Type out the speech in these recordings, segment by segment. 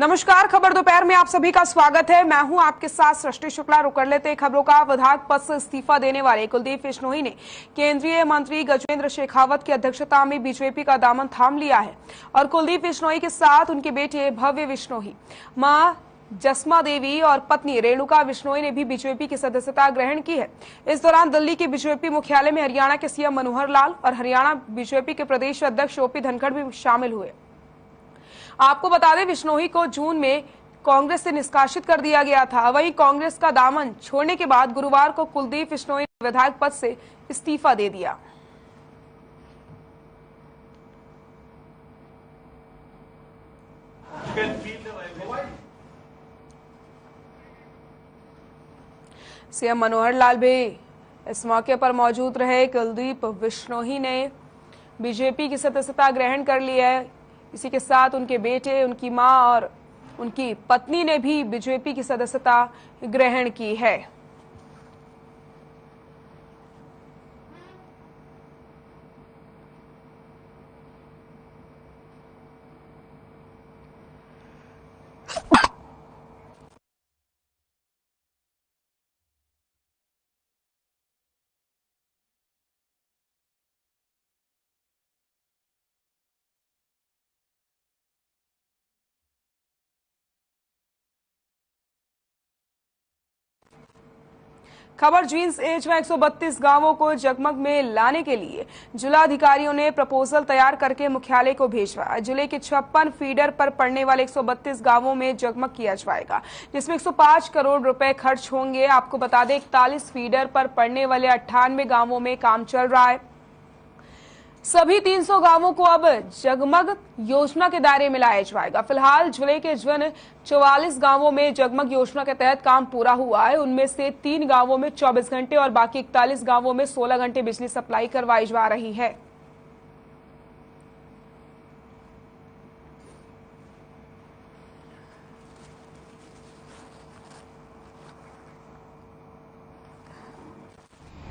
नमस्कार, खबर दोपहर में आप सभी का स्वागत है। मैं हूं आपके साथ सृष्टि शुक्ला। रुक कर लेते खबरों का। विधायक पद से इस्तीफा देने वाले कुलदीप बिश्नोई ने केंद्रीय मंत्री गजेंद्र शेखावत की अध्यक्षता में बीजेपी का दामन थाम लिया है और कुलदीप बिश्नोई के साथ उनके बेटे भव्य बिश्नोई, मां जसमा देवी और पत्नी रेणुका बिश्नोई ने भी बीजेपी की सदस्यता ग्रहण की है। इस दौरान दिल्ली के बीजेपी मुख्यालय में हरियाणा के सीएम मनोहर लाल और हरियाणा बीजेपी के प्रदेश अध्यक्ष ओपी धनखड़ भी शामिल हुए। आपको बता दें, बिश्नोई को जून में कांग्रेस से निष्कासित कर दिया गया था। वहीं कांग्रेस का दामन छोड़ने के बाद गुरुवार को कुलदीप बिश्नोई ने विधायक पद से इस्तीफा दे दिया। सीएम मनोहर लाल भी इस मौके पर मौजूद रहे। कुलदीप बिश्नोई ने बीजेपी की सदस्यता ग्रहण कर ली है। इसी के साथ उनके बेटे, उनकी मां और उनकी पत्नी ने भी बीजेपी की सदस्यता ग्रहण की है। खबर जींस एज में 132 गांवों को जगमग में लाने के लिए जिलाधिकारियों ने प्रपोजल तैयार करके मुख्यालय को भेजवा। जिले के 56 फीडर पर पड़ने वाले 132 गांवों में जगमग किया जाएगा, जिसमें 105 करोड़ रुपए खर्च होंगे। आपको बता दें, 41 फीडर पर पड़ने वाले 98 गांवों में काम चल रहा है। सभी 300 गांवों को अब जगमग योजना के दायरे में लाया जाएगा। फिलहाल जिले के जिन 44 गांवों में जगमग योजना के तहत काम पूरा हुआ है, उनमें से 3 गांवों में 24 घंटे और बाकी 41 गांवों में 16 घंटे बिजली सप्लाई करवाई जा रही है।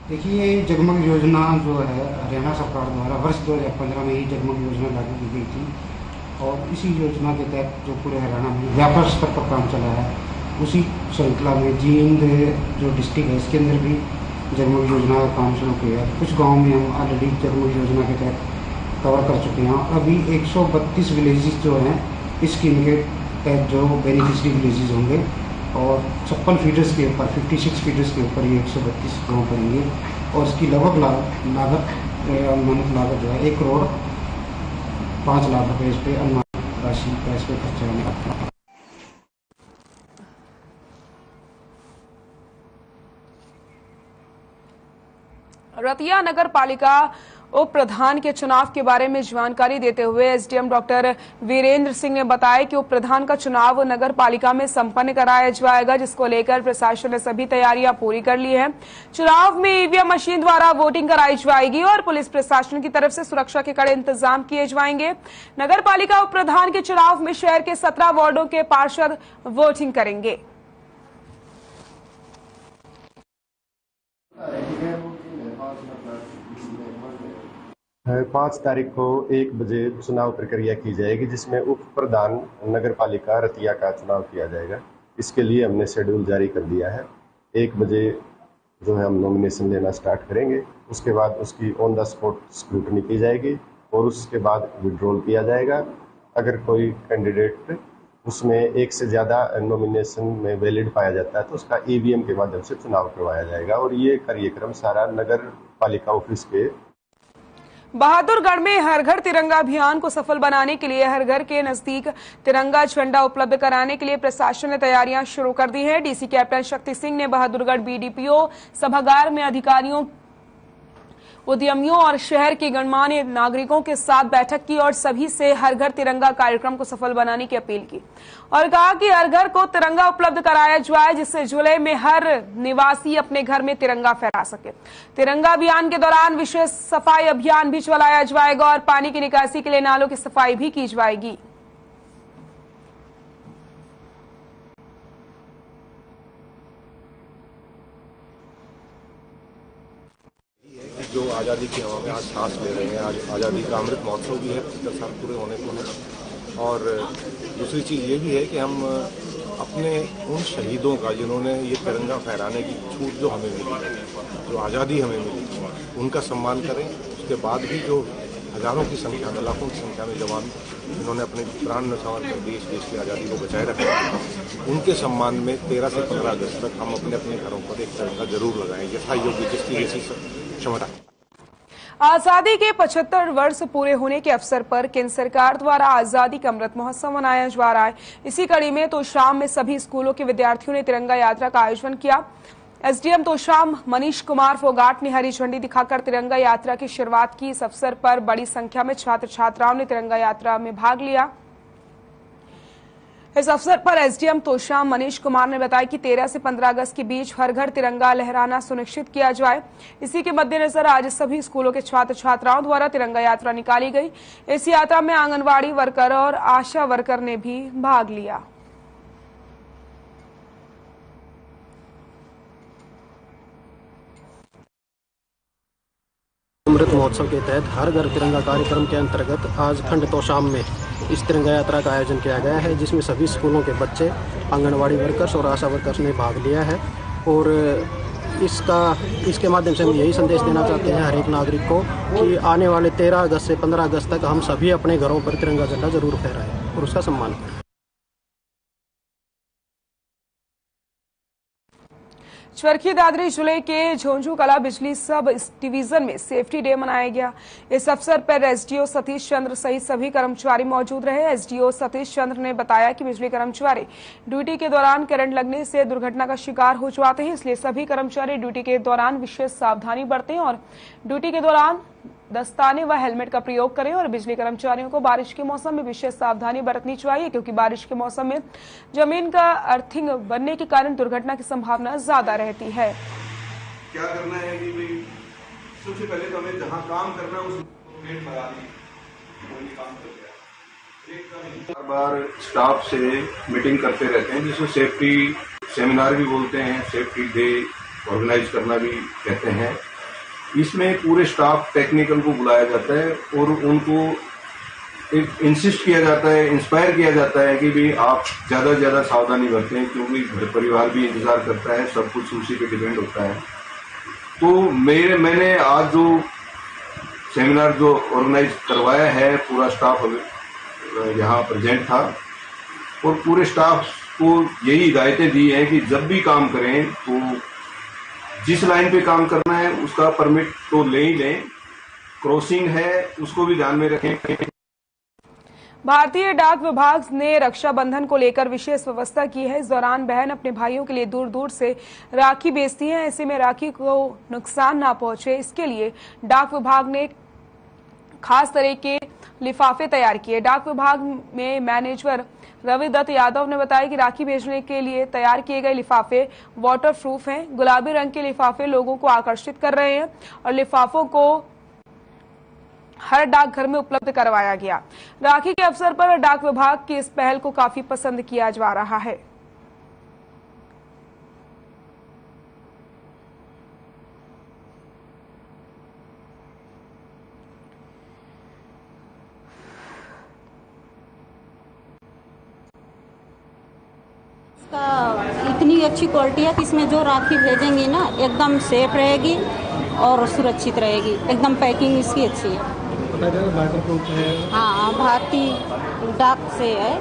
देखिए, जगमग योजना जो है हरियाणा सरकार द्वारा वर्ष 2015 में ही जगमग योजना लागू की गई थी और इसी योजना के तहत जो पूरे हरियाणा में व्यापक स्तर पर काम चला है, उसी श्रृंखला में जींद जो डिस्ट्रिक्ट है इसके अंदर भी जगमग योजना का काम शुरू किया है। कुछ गाँव में हम ऑलरेडी जगमग योजना के तहत कवर कर चुके हैं। अभी 132 विलेजेस जो हैं इस स्कीम के तहत जो बेनिफिशरी विलेजेस होंगे और 56 फीडर्स के ऊपर 56 फीडर्स के ऊपर ये 132 गाँव पड़ेंगे और इसकी लगभग अनुमानित लागत जो है 1 करोड़ 5 लाख रुपए इस पे अनुमानित राशि का इस पे खर्चा होने का। रतिया नगर पालिका उप प्रधान के चुनाव के बारे में जानकारी देते हुए एसडीएम डॉक्टर वीरेंद्र सिंह ने बताया कि उप प्रधान का चुनाव नगर पालिका में संपन्न कराया जाएगा, जिसको लेकर प्रशासन ने सभी तैयारियां पूरी कर ली है। चुनाव में ईवीएम मशीन द्वारा वोटिंग कराई जाएगी और पुलिस प्रशासन की तरफ से सुरक्षा के कड़े इंतजाम किए जाएंगे। नगर पालिका उप प्रधान के चुनाव में शहर के 17 वार्डों के पार्षद वोटिंग करेंगे। 5 तारीख को 1 बजे चुनाव प्रक्रिया की जाएगी, जिसमें उप प्रधान नगर पालिका रतिया का चुनाव किया जाएगा। इसके लिए हमने शेड्यूल जारी कर दिया है। 1 बजे जो है हम नॉमिनेशन लेना स्टार्ट करेंगे। उसके बाद उसकी ऑन द स्पॉट स्क्रूटनी की जाएगी और उसके बाद विड्रॉल किया जाएगा। अगर कोई कैंडिडेट उसमें एक से ज़्यादा नॉमिनेशन में वैलिड पाया जाता है तो उसका ईवीएम के माध्यम से चुनाव करवाया जाएगा और ये कार्यक्रम सारा नगर पालिका ऑफिस के बहादुरगढ़ में हर घर तिरंगा अभियान को सफल बनाने के लिए हर घर के नजदीक तिरंगा झंडा उपलब्ध कराने के लिए प्रशासन ने तैयारियां शुरू कर दी है। डीसी कैप्टन शक्ति सिंह ने बहादुरगढ़ बीडीपीओ सभागार में अधिकारियों, उद्यमियों और शहर के गणमान्य नागरिकों के साथ बैठक की और सभी से हर घर तिरंगा कार्यक्रम को सफल बनाने की अपील की और कहा कि हर घर को तिरंगा उपलब्ध कराया जाए, जिससे जुलाई में हर निवासी अपने घर में तिरंगा फहरा सके। तिरंगा अभियान के दौरान विशेष सफाई अभियान भी चलाया जाएगा और पानी की निकासी के लिए नालों की सफाई भी की जाएगी। जो आज़ादी की हवा में आज सांस ले रहे हैं, आज आज़ादी का अमृत महोत्सव भी है, 75 साल पूरे होने को है और दूसरी चीज़ ये भी है कि हम अपने उन शहीदों का जिन्होंने ये तिरंगा फहराने की छूट जो हमें मिली, जो आज़ादी हमें मिली, उनका सम्मान करें। उसके बाद भी जो हज़ारों की संख्या में, लाखों की संख्या में जवान जिन्होंने अपने प्राण न्यौछावर कर देश की आज़ादी को बचाए रखा, उनके सम्मान में 13 से 15 अगस्त तक हम अपने अपने घरों पर एक तिरंगा जरूर लगाएं, यथा योग्य जिसकी जैसी क्षमता। आजादी के 75 वर्ष पूरे होने के अवसर पर केंद्र सरकार द्वारा आजादी का अमृत महोत्सव मनाया जा रहा है। इसी कड़ी में तोशाम में सभी स्कूलों के विद्यार्थियों ने तिरंगा यात्रा का आयोजन किया। एसडीएम तोशाम मनीष कुमार फोगाट ने हरी झंडी दिखाकर तिरंगा यात्रा की शुरुआत की। इस अवसर पर बड़ी संख्या में छात्र छात्राओं ने तिरंगा यात्रा में भाग लिया। इस अवसर पर एसडीएम तोशाम मनीष कुमार ने बताया कि 13 से 15 अगस्त के बीच हर घर तिरंगा लहराना सुनिश्चित किया जाए। इसी के मद्देनजर आज सभी स्कूलों के छात्र छात्राओं द्वारा तिरंगा यात्रा निकाली गई। इस यात्रा में आंगनवाड़ी वर्कर और आशा वर्कर ने भी भाग लिया। अमृत महोत्सव के तहत हर घर तिरंगा कार्यक्रम के अंतर्गत आज खंड तोशाम में इस तिरंगा यात्रा का आयोजन किया गया है, जिसमें सभी स्कूलों के बच्चे, आंगनवाड़ी वर्कर्स और आशा वर्कर्स ने भाग लिया है। और इसके माध्यम से हम यही संदेश देना चाहते हैं हर एक नागरिक को कि आने वाले 13 अगस्त से 15 अगस्त तक हम सभी अपने घरों पर तिरंगा झंडा जरूर फहराएं और उसका सम्मान करें। चरखी दादरी जिले के झोंझू कला बिजली सब डिवीजन में सेफ्टी डे मनाया गया। इस अवसर पर एसडीओ सतीश चंद्र सहित सभी कर्मचारी मौजूद रहे। एसडीओ सतीश चंद्र ने बताया कि बिजली कर्मचारी ड्यूटी के दौरान करंट लगने से दुर्घटना का शिकार हो जाते हैं, इसलिए सभी कर्मचारी ड्यूटी के दौरान विशेष सावधानी बरतें और ड्यूटी के दौरान दस्ताने व हेलमेट का प्रयोग करें। और बिजली कर्मचारियों को बारिश के मौसम में विशेष सावधानी बरतनी चाहिए, क्योंकि बारिश के मौसम में जमीन का अर्थिंग बनने के कारण दुर्घटना की संभावना ज्यादा रहती है। क्या करना है कि भाई सबसे पहले तो हमें जहां काम करना है उस गेट लगा दी, काम कर गया। हर बार स्टाफ से मीटिंग करते रहते हैं, जिसको सेफ्टी सेमिनार भी बोलते हैं, सेफ्टी डे ऑर्गेनाइज करना भी कहते हैं। इसमें पूरे स्टाफ टेक्निकल को बुलाया जाता है और उनको एक इंसिस्ट किया जाता है, इंस्पायर किया जाता है कि भाई आप ज्यादा से ज्यादा सावधानी बरतें, क्योंकि घर परिवार भी इंतजार करता है, सब कुछ उसी पे डिपेंड होता है। तो मैंने आज जो सेमिनार जो ऑर्गेनाइज करवाया है, पूरा स्टाफ यहाँ प्रेजेंट था और पूरे स्टाफ को यही हिदायतें दी हैं कि जब भी काम करें तो जिस लाइन पे काम करना है उसका परमिट तो ले ही लें, क्रॉसिंग है उसको भी ध्यान में रखें। भारतीय डाक विभाग ने रक्षाबंधन को लेकर विशेष व्यवस्था की है। इस दौरान बहन अपने भाइयों के लिए दूर दूर से राखी बेचती हैं, ऐसे में राखी को नुकसान ना पहुंचे, इसके लिए डाक विभाग ने खास तरह के लिफाफे तैयार किए। डाक विभाग में मैनेजर रवि दत्त यादव ने बताया कि राखी भेजने के लिए तैयार किए गए लिफाफे वाटर प्रूफ हैं। गुलाबी रंग के लिफाफे लोगों को आकर्षित कर रहे हैं और लिफाफों को हर डाकघर में उपलब्ध करवाया गया। राखी के अवसर पर डाक विभाग की इस पहल को काफी पसंद किया जा रहा है। इतनी अच्छी क्वालिटी है कि इसमें जो राखी भेजेंगे ना एकदम सेफ रहेगी और सुरक्षित रहेगी। एकदम पैकिंग इसकी अच्छी है। हाँ, भारतीय डाक से है,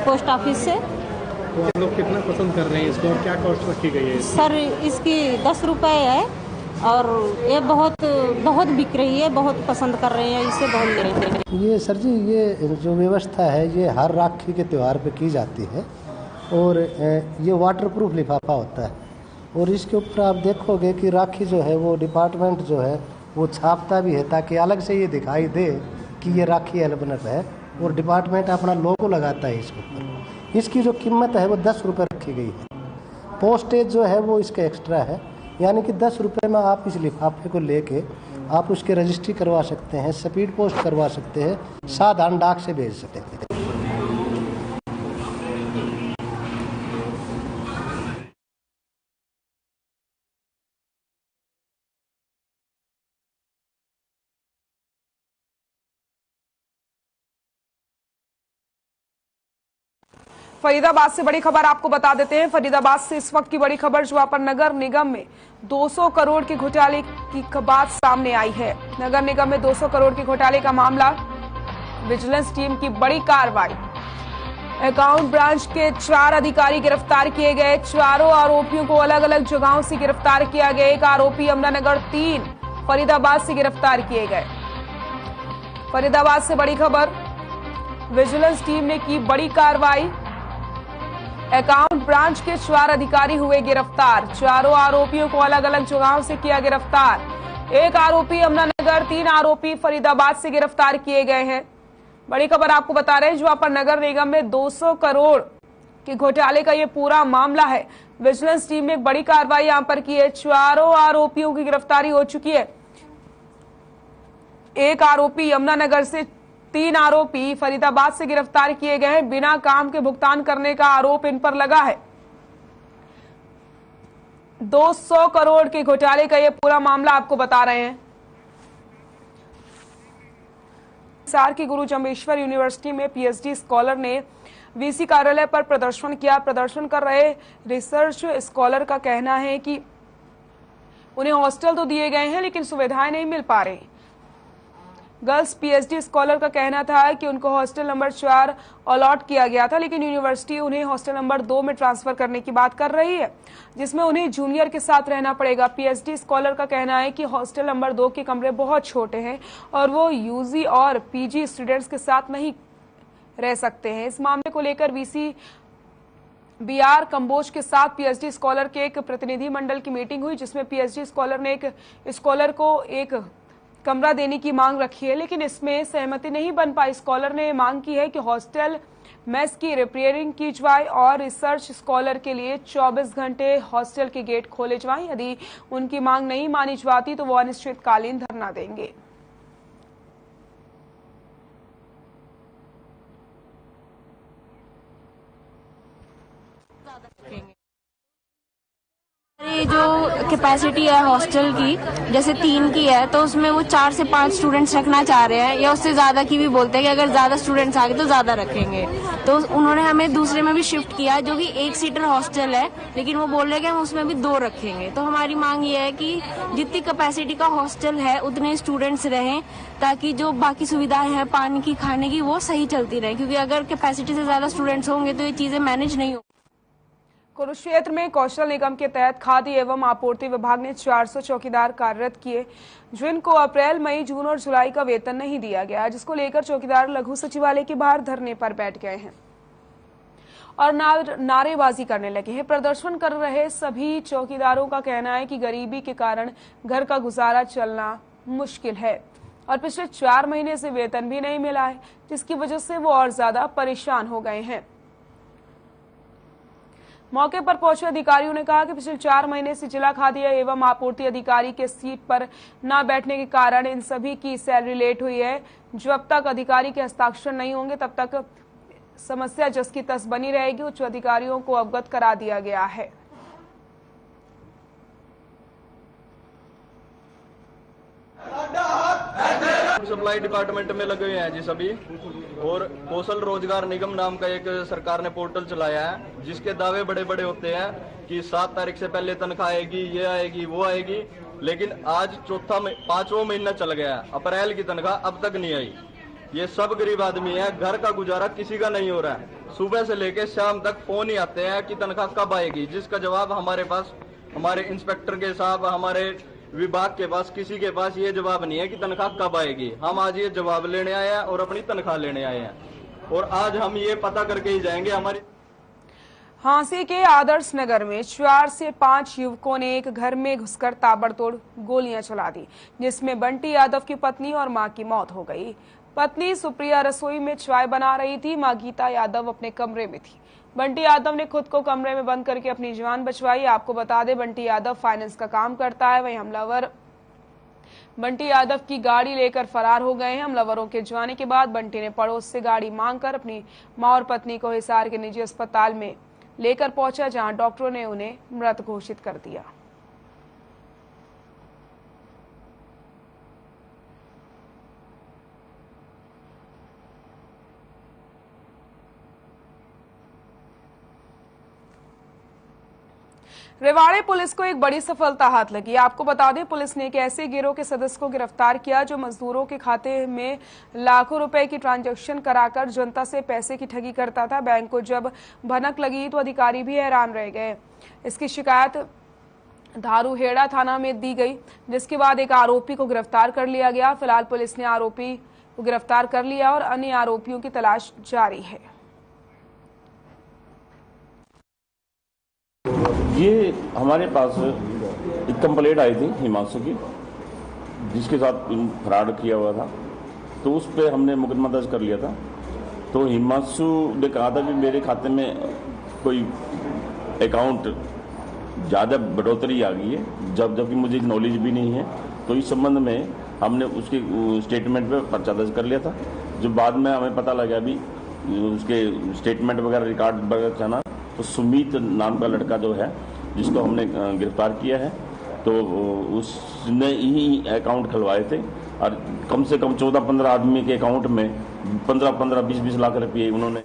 पोस्ट ऑफिस से। तो लोग कितना पसंद कर रहे हैं इसको और क्या कॉस्ट रखी गई है? सर इसकी 10 रुपए है और ये बहुत बिक रही है, बहुत पसंद कर रहे हैं, इससे बहुत ले रहे हैं। ये सर जी, ये जो व्यवस्था है ये हर राखी के त्यौहार पे की जाती है और ये वाटरप्रूफ लिफाफा होता है और इसके ऊपर आप देखोगे कि राखी जो है वो डिपार्टमेंट जो है वो छापता भी है, ताकि अलग से ये दिखाई दे कि ये राखी एल्बनट है और डिपार्टमेंट अपना लोगो लगाता है इसके ऊपर। इसकी जो कीमत है वो 10 रुपये रखी गई है। पोस्टेज जो है वो इसका एक्स्ट्रा है, यानी कि 10 रुपये में आप इस लिफाफे को लेके आप उसके रजिस्ट्री करवा सकते हैं, स्पीड पोस्ट करवा सकते हैं, साधारण डाक से भेज सकते हैं। फरीदाबाद से बड़ी खबर आपको बता देते हैं। फरीदाबाद से इस वक्त की बड़ी खबर जहां पर नगर निगम में 200 करोड़ के घोटाले की बात सामने आई है। नगर निगम में 200 करोड़ के घोटाले का मामला, विजिलेंस टीम की बड़ी कार्रवाई। अकाउंट ब्रांच के 4 अधिकारी गिरफ्तार किए गए। चारों आरोपियों को अलग अलग जगहों से गिरफ्तार किया गया। एक आरोपी यमुनानगर 3 फरीदाबाद से गिरफ्तार किए गए। फरीदाबाद से बड़ी खबर, विजिलेंस टीम ने की बड़ी कार्रवाई। अकाउंट ब्रांच के 4 अधिकारी हुए गिरफ्तार। चारों आरोपियों को अलग अलग जगहों से किया गिरफ्तार। एक आरोपी यमुनानगर, 3 आरोपी फरीदाबाद से गिरफ्तार किए गए हैं। बड़ी खबर आपको बता रहे हैं जहां पर नगर निगम में 200 करोड़ के घोटाले का ये पूरा मामला है। विजिलेंस टीम ने एक बड़ी कार्रवाई यहां पर की है। चारों आरोपियों की गिरफ्तारी हो चुकी है। एक आरोपी यमुनानगर से, 3 आरोपी फरीदाबाद से गिरफ्तार किए गए हैं। बिना काम के भुगतान करने का आरोप इन पर लगा है। 200 करोड़ के घोटाले का यह पूरा मामला आपको बता रहे हैं। हिसार की गुरु जम्बेश्वर यूनिवर्सिटी में पीएचडी स्कॉलर ने वीसी कार्यालय पर प्रदर्शन किया। प्रदर्शन कर रहे रिसर्च स्कॉलर का कहना है कि उन्हें हॉस्टल तो दिए गए हैं लेकिन सुविधाएं नहीं मिल पा रही। गर्ल्स पीएचडी स्कॉलर का कहना था कि उनको हॉस्टल नंबर 4 अलॉट किया गया था, लेकिन यूनिवर्सिटी उन्हें हॉस्टल नंबर 2 में ट्रांसफर करने की बात कर रही है, जिसमें उन्हें जूनियर के साथ रहना पड़ेगा। पीएचडी स्कॉलर का कहना है कि हॉस्टल नंबर 2 के कमरे बहुत छोटे हैं और वो यूजी और पीजी स्टूडेंट्स के साथ नहीं रह सकते हैं। इस मामले को लेकर वीसी बीआर कंबोज के साथ पीएचडी स्कॉलर के एक प्रतिनिधि मंडल की मीटिंग हुई, जिसमें पीएचडी स्कॉलर ने एक स्कॉलर को एक कमरा देने की मांग रखी है, लेकिन इसमें सहमति नहीं बन पाई। स्कॉलर ने मांग की है कि हॉस्टल मेस की रिपेयरिंग की जाए और रिसर्च स्कॉलर के लिए 24 घंटे हॉस्टल के गेट खोले जाएं। यदि उनकी मांग नहीं मानी जाती तो वो अनिश्चितकालीन धरना देंगे। जो कैपेसिटी है हॉस्टल की, जैसे 3 की है, तो उसमें वो 4 से 5 स्टूडेंट्स रखना चाह रहे हैं, या उससे ज्यादा की भी बोलते हैं कि अगर ज्यादा स्टूडेंट्स आ गए तो ज्यादा रखेंगे। तो उन्होंने हमें दूसरे में भी शिफ्ट किया, जो कि 1 सीटर हॉस्टल है, लेकिन वो बोल रहे हैं कि हम उसमें भी 2 रखेंगे। तो हमारी मांग ये है कि जितनी कैपेसिटी का हॉस्टल है उतने स्टूडेंट्स रहें, ताकि जो बाकी सुविधाएं हैं पानी की, खाने की, वो सही चलती रहे, क्योंकि अगर कैपेसिटी से ज्यादा स्टूडेंट्स होंगे तो ये चीजें मैनेज नहीं हो। कुरुक्षेत्र में कौशल निगम के तहत खाद्य एवं आपूर्ति विभाग ने 400 चौकीदार कार्यरत किए, जिनको अप्रैल, मई, जून और जुलाई का वेतन नहीं दिया गया, जिसको लेकर चौकीदार लघु सचिवालय के बाहर धरने पर बैठ गए हैं और नारेबाजी करने लगे हैं। प्रदर्शन कर रहे सभी चौकीदारों का कहना है कि गरीबी के कारण घर का गुजारा चलना मुश्किल है और पिछले 4 महीने से वेतन भी नहीं मिला है, जिसकी वजह से वो और ज्यादा परेशान हो गए हैं। मौके पर पहुंचे अधिकारियों ने कहा कि पिछले 4 महीने से जिला खाद्य एवं आपूर्ति अधिकारी के सीट पर न बैठने के कारण इन सभी की सैलरी लेट हुई है। जब तक अधिकारी के हस्ताक्षर नहीं होंगे तब तक समस्या जस की तस बनी रहेगी। उच्च अधिकारियों को अवगत करा दिया गया है। सप्लाई डिपार्टमेंट में लगे हुए हैं जी सभी, और कौशल रोजगार निगम नाम का एक सरकार ने पोर्टल चलाया है, जिसके दावे बड़े बड़े होते हैं कि 7 तारीख से पहले तनख्वाह आएगी, ये आएगी, वो आएगी, लेकिन आज 5वां महीना चल गया, अप्रैल की तनख्वाह अब तक नहीं आई। ये सब गरीब आदमी है, घर का गुजारा किसी का नहीं हो रहा है। सुबह से लेकर शाम तक फोन ही आते हैं कि तनख्वाह कब आएगी, जिसका जवाब हमारे पास, हमारे इंस्पेक्टर के साहब, हमारे विभाग के पास, किसी के पास ये जवाब नहीं है कि तनख्वाह कब आएगी। हम आज ये जवाब लेने आए हैं और अपनी तनख्वाह लेने आए हैं, और आज हम ये पता करके ही जाएंगे। हमारी हांसी के आदर्श नगर में 4 से 5 युवकों ने एक घर में घुसकर ताबड़तोड़ गोलियां चला दी, जिसमें बंटी यादव की पत्नी और मां की मौत हो गई। पत्नी सुप्रिया रसोई में चाय बना रही थी, मां गीता यादव अपने कमरे में थी। बंटी यादव ने खुद को कमरे में बंद करके अपनी जान बचवाई। आपको बता दें, बंटी यादव फाइनेंस का काम करता है। वहीं हमलावर बंटी यादव की गाड़ी लेकर फरार हो गए हैं। हमलावरों के जाने के बाद बंटी ने पड़ोस से गाड़ी मांगकर अपनी मां और पत्नी को हिसार के निजी अस्पताल में लेकर पहुंचा, जहां डॉक्टरों ने उन्हें मृत घोषित कर दिया। रेवाड़ी पुलिस को एक बड़ी सफलता हाथ लगी। आपको बता दें, पुलिस ने एक ऐसे गिरोह के सदस्य को गिरफ्तार किया जो मजदूरों के खाते में लाखों रुपए की ट्रांजैक्शन कराकर जनता से पैसे की ठगी करता था। बैंक को जब भनक लगी तो अधिकारी भी हैरान रह गए। इसकी शिकायत धारूहेड़ा थाना में दी गई, जिसके बाद एक आरोपी को गिरफ्तार कर लिया गया। फिलहाल पुलिस ने आरोपी को गिरफ्तार कर लिया और अन्य आरोपियों की तलाश जारी है। ये हमारे पास एक कंप्लेंट आई थी हिमांशु की, जिसके साथ फ्रॉड किया हुआ था, तो उस पर हमने मुकदमा दर्ज कर लिया था। तो हिमांशु ने कहा था कि मेरे खाते में कोई अकाउंट ज़्यादा बढ़ोतरी आ गई है, जबकि मुझे नॉलेज भी नहीं है। तो इस संबंध में हमने उसके स्टेटमेंट पे पर्चा दर्ज कर लिया था, जो बाद में हमें पता लगा भी उसके स्टेटमेंट वगैरह रिकॉर्ड वगैरह था ना, तो सुमित नाम का लड़का जो है जिसको हमने गिरफ्तार किया है, तो उसने ही अकाउंट खुलवाए थे और कम से कम 14-15 आदमी के अकाउंट में 15-15, 20-20 लाख रुपये उन्होंने।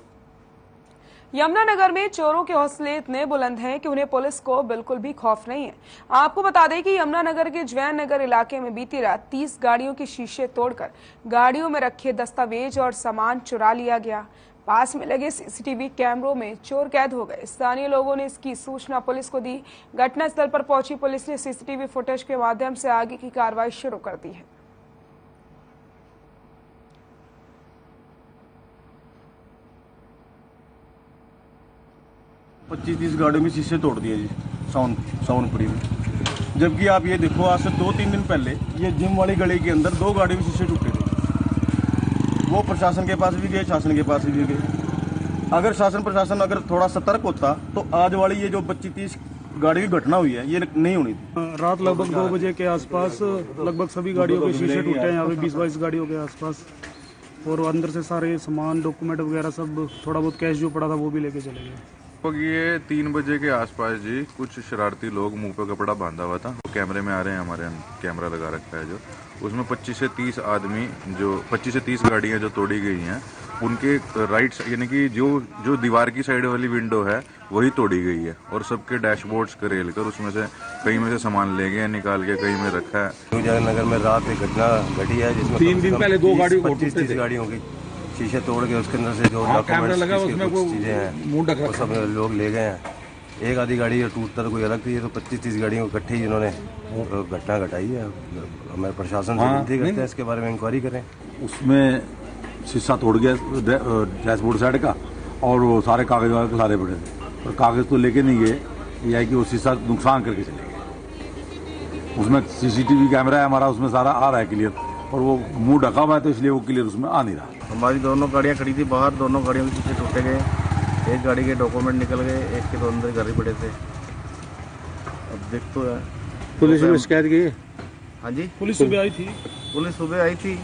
यमुनानगर में चोरों के हौसले इतने बुलंद हैं कि उन्हें पुलिस को बिल्कुल भी खौफ नहीं है। आपको बता दें कि यमुनानगर के जैन नगर इलाके में बीती रात 30 गाड़ियों के शीशे तोड़कर गाड़ियों में रखे दस्तावेज और सामान चुरा लिया गया। पास में लगे सीसीटीवी कैमरों में चोर कैद हो गए। स्थानीय लोगों ने इसकी सूचना पुलिस को दी। घटनास्थल पर पहुंची पुलिस ने सीसीटीवी फुटेज के माध्यम से आगे की कार्रवाई शुरू कर दी है। पच्चीस 30 गाड़ियों में शीशे तोड़ दिए जी साउनपुरी में। जबकि आप ये देखो, आज से 2-3 दिन पहले ये जिम वाली गली के अंदर 2 गाड़ियों में शीशे टूटे थे। वो प्रशासन के पास भी गए, शासन के पास भी गए। अगर शासन प्रशासन अगर थोड़ा सतर्क होता तो आज वाली ये जो 25-30 गाड़ी की घटना हुई है ये नहीं होनी थी। रात लगभग 2 बजे के आसपास लगभग सभी गाड़ियों के शीशे टूटे हैं, यहाँ पे 20-22 गाड़ियों के आसपास, और अंदर से सारे सामान डॉक्यूमेंट वगैरह सब, थोड़ा बहुत कैश जो पड़ा था वो भी लेके चले गए। ये 3 बजे के आसपास जी कुछ शरारती लोग मुंह पे कपड़ा बांधा हुआ था, वो कैमरे में आ रहे हैं, हमारे कैमरा लगा रखा है जो, उसमें 25 से 30 आदमी, जो 25 से 30 गाड़ियां जो तोड़ी गई हैं, उनके राइट यानी कि जो दीवार की साइड वाली विंडो है वही तोड़ी गई है, और सबके डैशबोर्ड्स करेल कर उसमें से कहीं में से सामान ले गए निकाल के, कहीं में रखा है। नगर में रात एक घटना घटी है जिसमें 3 दिन पहले 2 गाड़ी 25-30 गाड़ियों की शीशे तोड़ के उसके अंदर से जो डॉक्यूमेंट्स चीजें हैं वो सब लोग ले गए हैं। एक आधी गाड़ी टूटता तो कोई अलग थी, तो 25-30 गाड़ियों को इकट्ठे ही इन्होंने घटना घटाई है। हमारे प्रशासन से विनती करते हैं इसके बारे में इंक्वायरी करें। उसमें शीशा तोड़ गया डैशबोर्ड साइड का, और वो सारे कागज वागज सारे पड़े थे, और कागज तो लेके नहीं गए, यह है कि वो शीशा नुकसान करके चले गए। उसमें सीसीटीवी कैमरा है हमारा, उसमें सारा आ रहा है क्लियर, और वो मुंह ढका हुआ है तो इसलिए वो क्लियर उसमें आ नहीं रहा। हमारी दोनों गाड़ियां खड़ी थी बाहर, दोनों गाड़ियों के शीशे टूटे गए, एक गाड़ी के डॉक्यूमेंट निकल गए, एक के तो अंदर घर ही पड़े थे। अब देख तो यार, पुलिस ने शिकायत की? हाँ जी, पुलिस सुबह आई थी। पुलिस सुबह आई थी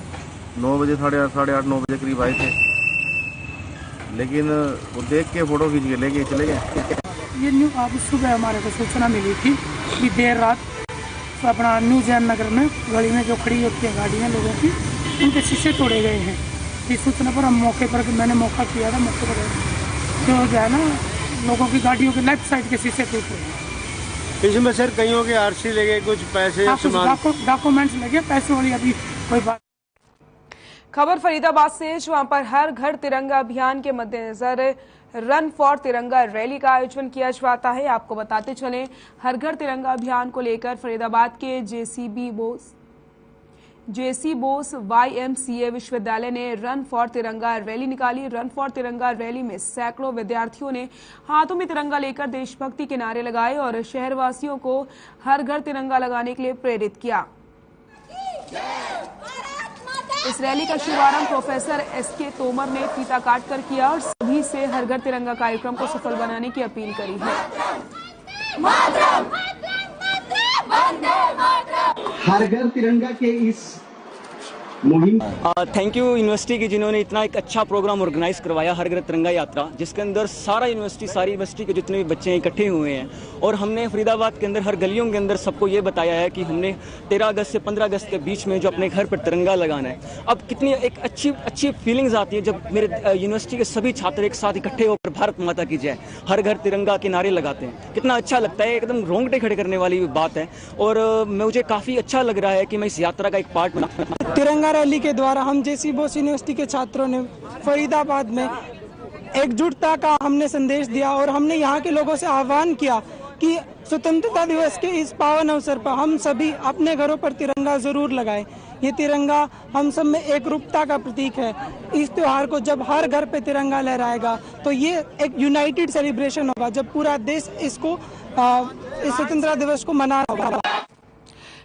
9 बजे, 8:30, 9 बजे करीब आए थे, लेकिन वो देख के फोटो खींच के लेके चले गए। ये न्यू आज सुबह हमारे को सूचना मिली थी कि देर रात तो अपना न्यू जैन नगर में गली में जो खड़ी होती है गाड़ियाँ लोगों की, उनके शीशे तोड़े गए हैं। इस सूचना पर हम मौके पर, मैंने मौका किया था, मौके पर जो है ना लोगों की गाड़ियों के लेफ्ट साइड के शीशे टूट रहे हैं। इसमें सर कईयों के आरसी लगे, कुछ पैसे, डॉक्यूमेंट्स लगे, पैसे वाली अभी कोई बात। खबर फरीदाबाद से, जहां पर हर घर तिरंगा अभियान के मद्देनजर रन फॉर तिरंगा रैली का आयोजन किया जाता है। आपको बताते चलें, हर घर तिरंगा अभियान को लेकर फरीदाबाद के जेसी बोस YMCA विश्वविद्यालय ने रन फॉर तिरंगा रैली निकाली। रन फॉर तिरंगा रैली में सैकड़ों विद्यार्थियों ने हाथों में तिरंगा लेकर देशभक्ति के नारे लगाए और शहरवासियों को हर घर तिरंगा लगाने के लिए प्रेरित किया। इस रैली का शुभारंभ प्रोफेसर SK तोमर ने फीता काटकर किया और सभी से हर घर तिरंगा कार्यक्रम को सफल बनाने की अपील करी है। हर घर तिरंगा के इस थैंक यू यूनिवर्सिटी की जिन्होंने इतना एक अच्छा प्रोग्राम ऑर्गेनाइज करवाया, हर घर तिरंगा यात्रा, जिसके अंदर सारी यूनिवर्सिटी के जितने भी बच्चे इकट्ठे हुए हैं और हमने फरीदाबाद के अंदर हर गलियों के अंदर सबको ये बताया है कि हमने 13 अगस्त से 15 अगस्त के बीच में जो अपने घर पर तिरंगा लगाना है। अब कितनी एक अच्छी फीलिंग्स आती है जब मेरे यूनिवर्सिटी के सभी छात्र एक साथ इकट्ठे होकर भारत माता की जय, हर घर तिरंगा के नारे लगाते हैं। कितना अच्छा लगता है, एकदम रोंगटे खड़े करने वाली बात है और मुझे काफ़ी अच्छा लग रहा है कि मैं इस यात्रा का एक पार्ट बना। तिरंगा रैली के द्वारा हम जेसी बोस यूनिवर्सिटी के छात्रों ने फरीदाबाद में एकजुटता का हमने संदेश दिया और हमने यहाँ के लोगों से आह्वान किया कि स्वतंत्रता दिवस के इस पावन अवसर पर हम सभी अपने घरों पर तिरंगा जरूर लगाएं। ये तिरंगा हम सब में एकरूपता का प्रतीक है। इस त्योहार को जब हर घर पे तिरंगा लहराएगा तो ये एक यूनाइटेड सेलिब्रेशन होगा, जब पूरा देश इसको इस स्वतंत्रता दिवस को मना रहा होगा।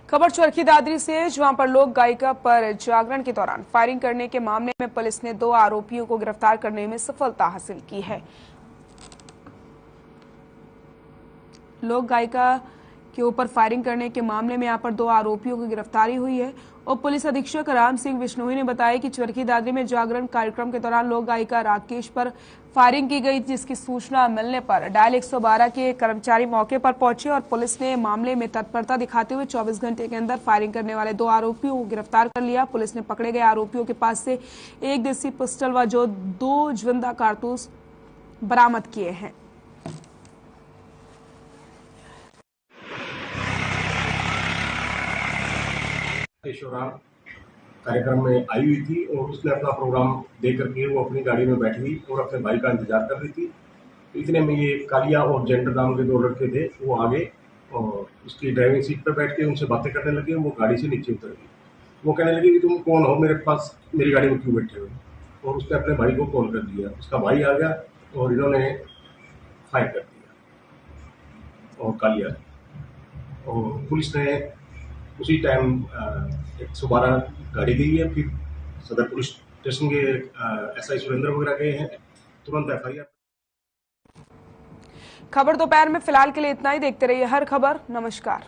खबर चरखी दादरी से, जहां पर लोक गायिका पर जागरण के दौरान फायरिंग करने के मामले में पुलिस ने 2 आरोपियों को गिरफ्तार करने में सफलता हासिल की है। लोक गायिका के ऊपर फायरिंग करने के मामले में यहां पर 2 आरोपियों की गिरफ्तारी हुई है और पुलिस अधीक्षक राम सिंह बिश्नोई ने बताया कि चरखी दादरी में जागरण कार्यक्रम के दौरान लोक गायिका राकेश पर फायरिंग की गई, जिसकी सूचना मिलने पर डायल 112 के कर्मचारी मौके पर पहुंचे और पुलिस ने मामले में तत्परता दिखाते हुए 24 घंटे के अंदर फायरिंग करने वाले 2 आरोपियों को गिरफ्तार कर लिया। पुलिस ने पकड़े गए आरोपियों के पास से 1 देसी पिस्टल व 2 जिंदा कारतूस बरामद किए हैं। किशोरा कार्यक्रम में आई हुई थी और उसने अपना प्रोग्राम दे करके वो अपनी गाड़ी में बैठ गई और अपने भाई का इंतजार कर रही थी। तो इतने में ये कालिया और जेंटर नाम के 2 लड़के थे, वो आगे और उसकी ड्राइविंग सीट पर बैठ के उनसे बातें करने लगे। वो गाड़ी से नीचे उतर गई। वो कहने लगी कि तुम कौन हो, मेरे पास मेरी गाड़ी में क्यों बैठे हो। और उसने अपने भाई को कॉल कर दिया। उसका भाई आ गया और इन्होंने फायर कर दिया और कालिया और पुलिस ने उसी टाइम 112 गाड़ी गई है। फिर सदर पुलिस स्टेशन के एसआई सुरेंद्र वगैरह गए हैं, तुरंत एफआईआर। खबर दोपहर में फिलहाल के लिए इतना ही। देखते रहिए हर खबर। नमस्कार।